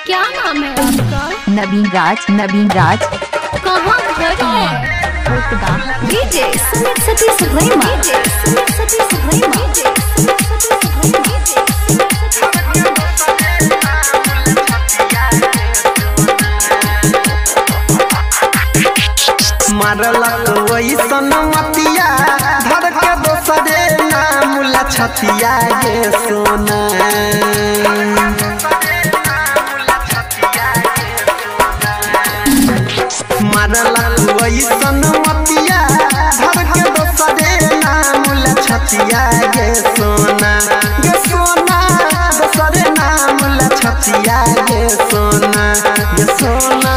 क्या नाम है आपका? नवीन राज। नवीन राज। कहाँ घर है? डीजे सुमित सतीश रैमा। सुमित सतीश रैमा। मारलक वैसन मतिया धर के दोसरे नाम लछतिया गे सोना। मारलक वैसन मतिया धर के दोसरे नाम लछतिया गे सोना। गे सोना दोसरे नाम लछतिया गे सोना। गे सोना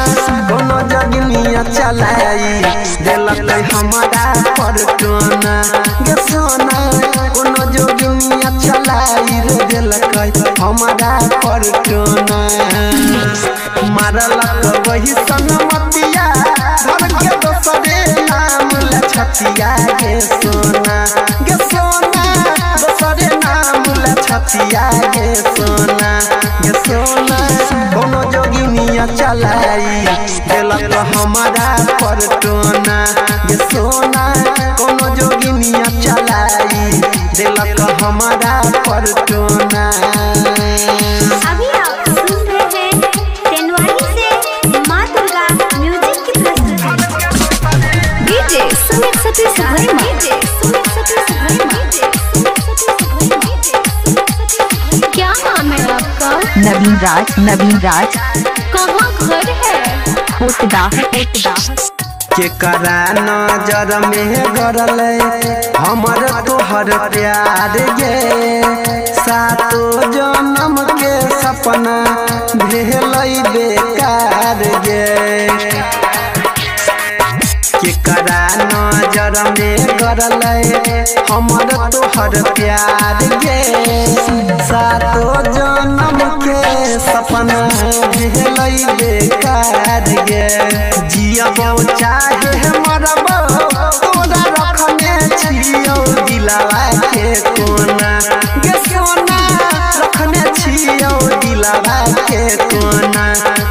कोनो जगनिया चलाई देलक हमारा परटोना। गे सोना कोनो जोगिनिया चलाई रे देलक हमारा परटोना। मारलक वही सनमतिया धर के दोसरे नाम लछतिया गे सोना। गे सोना दोसरे नाम लछतिया गे सोना। गे सोना कोनो जोगिनिया चलाई देलक हमारा परटोना। गे सोना कोनो जोगिनिया चलाई देलक हमारा परटोना। अभी आप सुन रहे हैं तेनवारी से माँ दुर्गा म्यूजिक की प्रस्तुति। डीजे सुमित सतीश रैमा। सुमित सतीश रैमा। क्या नाम है आपका? नवीन राज। नवीन राज। कहाँ घर है? होटदा। केकरा नजर में गरल हमर तोहर प्यार गे। सातो जन्म के सपना भेल बेकार गे। केकरा नजर में गरल हमर तोहर प्यार गे। सातो जन्म के सपना भेल बेकार गे। जियबो चाहे मरबो तोरा रखने छियौ दिलवा के कोना। गे सोना रखने छियौ दिलवा के कोना।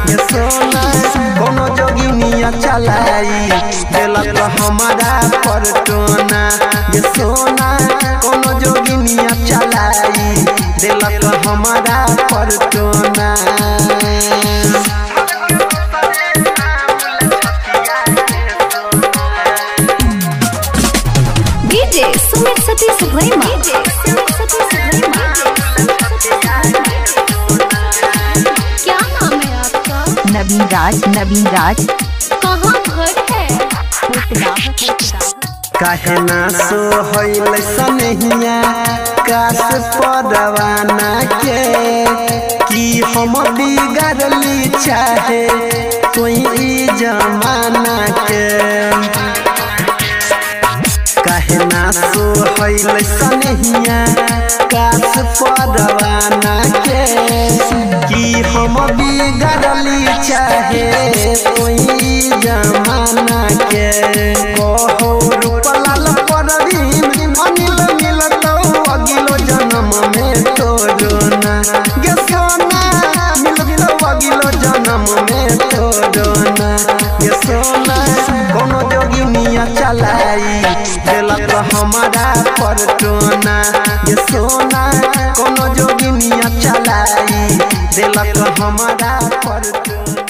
गे सोना कोनो जोगिनिया चलाई देलक हमारा परटोना। गे सोना कोनो जोगिनिया चलाई देलक हमारा परटोना। डीजे सुमित सतीश रैमा। सुमित सतीश रैमा। क्या नाम है आपका? नवीन राज। नवीन राज। कहाँ घर है? काहे ना सोहैल सनहिया काश परवाना के। कि हम बिगड़ली चाहे कोई जमाना के। काहे ना सोहैल सनहिया काश परवाना के। कि हम बिगड़ली चाहे कोई जमाना के। कहो रूपलाल परवीन अनिल मिलतौ अगिलो जन्म में तोड़ना। गे सोना मिलतौ अगिलो जन्म में तोड़ना। गे सोना कोनो जोगिनिया चलाई देलक हमारा परटोना। गे सोना कोनो जोगिनिया चलाई देलक हमारा परटोना।